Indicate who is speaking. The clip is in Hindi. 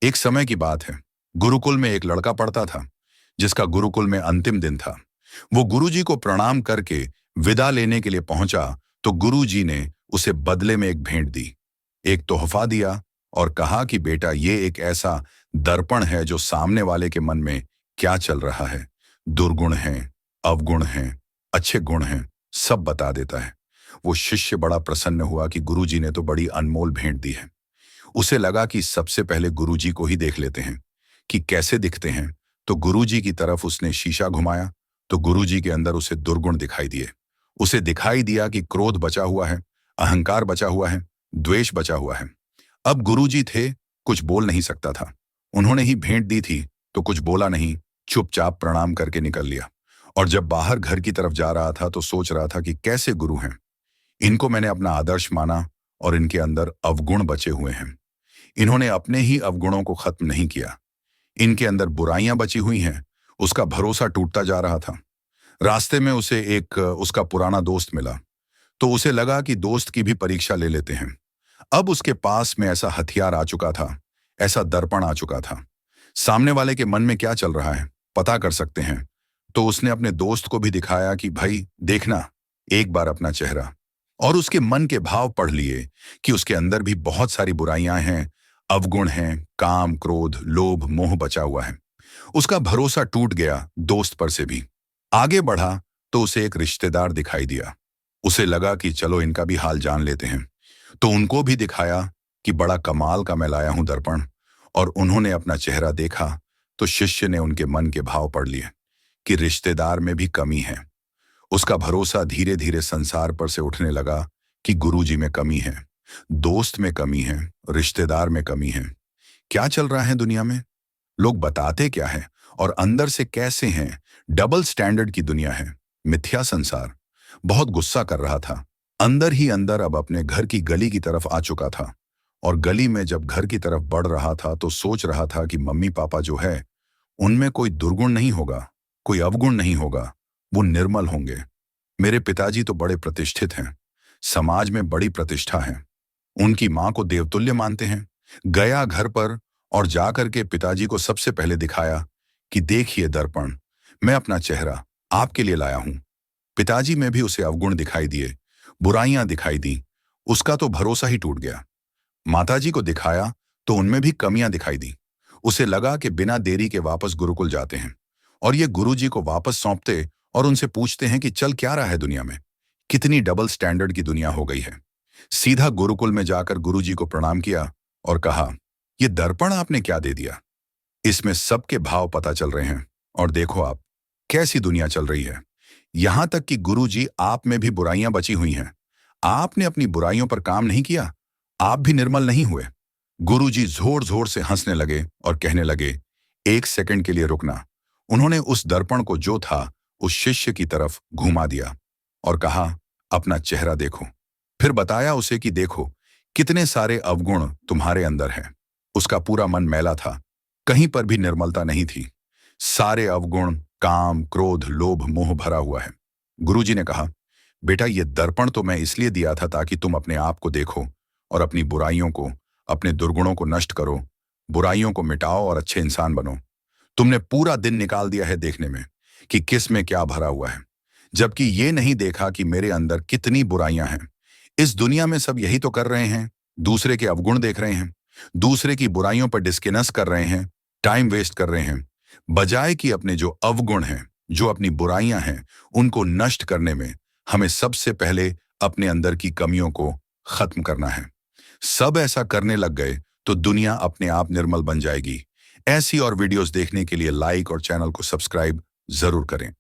Speaker 1: एक समय की बात है। गुरुकुल में एक लड़का पढ़ता था, जिसका गुरुकुल में अंतिम दिन था। वो गुरुजी को प्रणाम करके विदा लेने के लिए पहुंचा, तो गुरुजी ने उसे बदले में एक भेंट दी, एक तोहफा दिया और कहा कि बेटा, ये एक ऐसा दर्पण है जो सामने वाले के मन में क्या चल रहा है, दुर्गुण हैं, अवगुण हैं, अच्छे गुण हैं, सब बता देता है। वो शिष्य बड़ा प्रसन्न हुआ कि गुरुजी ने तो बड़ी अनमोल भेंट दी है। उसे लगा कि सबसे पहले गुरुजी को ही देख लेते हैं कि कैसे दिखते हैं। तो गुरुजी की तरफ उसने शीशा घुमाया, तो गुरुजी के अंदर उसे दुर्गुण दिखाई दिए। उसे दिखाई दिया कि क्रोध बचा हुआ है, अहंकार बचा हुआ है, द्वेष बचा हुआ है। अब गुरुजी थे, कुछ बोल नहीं सकता था। उन्होंने ही भेंट दी थी तो कुछ बोला नहीं, चुपचाप प्रणाम करके निकल लिया। और जब बाहर घर की तरफ जा रहा था तो सोच रहा था कि कैसे गुरु हैं, इनको मैंने अपना आदर्श माना और इनके अंदर अवगुण बचे हुए हैं। इन्होंने अपने ही अवगुणों को खत्म नहीं किया, इनके अंदर बुराइयां बची हुई हैं। उसका भरोसा टूटता जा रहा था। रास्ते में उसे एक उसका पुराना दोस्त मिला, तो उसे लगा कि दोस्त की भी परीक्षा ले लेते हैं। अब उसके पास में ऐसा हथियार आ चुका था, ऐसा दर्पण आ चुका था। सामने वाले के मन में क्या चल रहा है पता कर सकते हैं। तो उसने अपने दोस्त को भी दिखाया कि भाई देखना, एक बार अपना चेहरा। और उसके मन के भाव पढ़ लिए कि उसके अंदर भी बहुत सारी बुराइयां हैं, अवगुण हैं, काम, क्रोध, लोभ, मोह बचा हुआ है। उसका भरोसा टूट गया दोस्त पर से भी। आगे बढ़ा तो उसे एक रिश्तेदार दिखाई दिया। उसे लगा कि चलो इनका भी हाल जान लेते हैं। तो उनको भी दिखाया कि बड़ा कमाल का मैं लाया हूं दर्पण। और उन्होंने अपना चेहरा देखा तो शिष्य ने उनके मन के भाव पढ़ लिए कि रिश्तेदार में भी कमी है। उसका भरोसा धीरे धीरे संसार पर से उठने लगा कि गुरुजी में कमी है, दोस्त में कमी है, रिश्तेदार में कमी है। क्या चल रहा है दुनिया में? लोग बताते क्या है और अंदर से कैसे हैं? डबल स्टैंडर्ड की दुनिया है, मिथ्या संसार। बहुत गुस्सा कर रहा था, अंदर ही अंदर अब अपने घर की गली की तरफ आ चुका था। और गली में जब घर की तरफ बढ़ रहा था तो सोच रहा था कि मम्मी पापा जो है, उनमें कोई दुर्गुण नहीं होगा, कोई अवगुण नहीं होगा, वो निर्मल होंगे। मेरे पिताजी तो बड़े प्रतिष्ठित हैं, समाज में बड़ी प्रतिष्ठा है, उनकी मां को देवतुल्य मानते हैं। गया घर पर और जाकर के पिताजी को सबसे पहले दिखाया कि देखिए दर्पण, मैं अपना चेहरा आपके लिए लाया हूं। पिताजी में भी उसे अवगुण दिखाई दिए, बुराइयां दिखाई दी। उसका तो भरोसा ही टूट गया। माताजी को दिखाया तो उनमें भी कमियां दिखाई दी। उसे लगा कि बिना देरी के वापस गुरुकुल जाते हैं और ये गुरुजी को वापस सौंपते और उनसे पूछते हैं कि चल क्या रहा है दुनिया में, कितनी डबल स्टैंडर्ड की दुनिया हो गई है। सीधा गुरुकुल में जाकर गुरुजी को प्रणाम किया और कहा, ये दर्पण आपने क्या दे दिया? इसमें सबके भाव पता चल रहे हैं और देखो आप, कैसी दुनिया चल रही है। यहां तक कि गुरुजी आप में भी बुराइयां बची हुई हैं। आपने अपनी बुराइयों पर काम नहीं किया, आप भी निर्मल नहीं हुए। गुरुजी जोर जोर से हंसने लगे और कहने लगे, एक सेकंड के लिए रुकना। उन्होंने उस दर्पण को जो था उस शिष्य की तरफ घुमा दिया और कहा, अपना चेहरा देखो। फिर बताया उसे कि देखो, कितने सारे अवगुण तुम्हारे अंदर हैं। उसका पूरा मन मैला था, कहीं पर भी निर्मलता नहीं थी। सारे अवगुण, काम, क्रोध, लोभ, मोह भरा हुआ है। गुरुजी ने कहा, बेटा, ये दर्पण तो मैं इसलिए दिया था ताकि तुम अपने आप को देखो और अपनी बुराइयों को, अपने दुर्गुणों को नष्ट करो, बुराइयों को मिटाओ और अच्छे इंसान बनो। तुमने पूरा दिन निकाल दिया है देखने में कि किस में क्या भरा हुआ है, जबकि ये नहीं देखा कि मेरे अंदर कितनी बुराइयां हैं। इस दुनिया में सब यही तो कर रहे हैं, दूसरे के अवगुण देख रहे हैं, दूसरे की बुराइयों पर डिस्कस कर रहे हैं, टाइम वेस्ट कर रहे हैं, बजाय कि अपने जो अवगुण हैं, जो अपनी बुराइयां हैं, उनको नष्ट करने में हमें सबसे पहले अपने अंदर की कमियों को खत्म करना है। सब ऐसा करने लग गए तो दुनिया अपने आप निर्मल बन जाएगी। ऐसी और वीडियोस देखने के लिए लाइक और चैनल को सब्सक्राइब जरूर करें।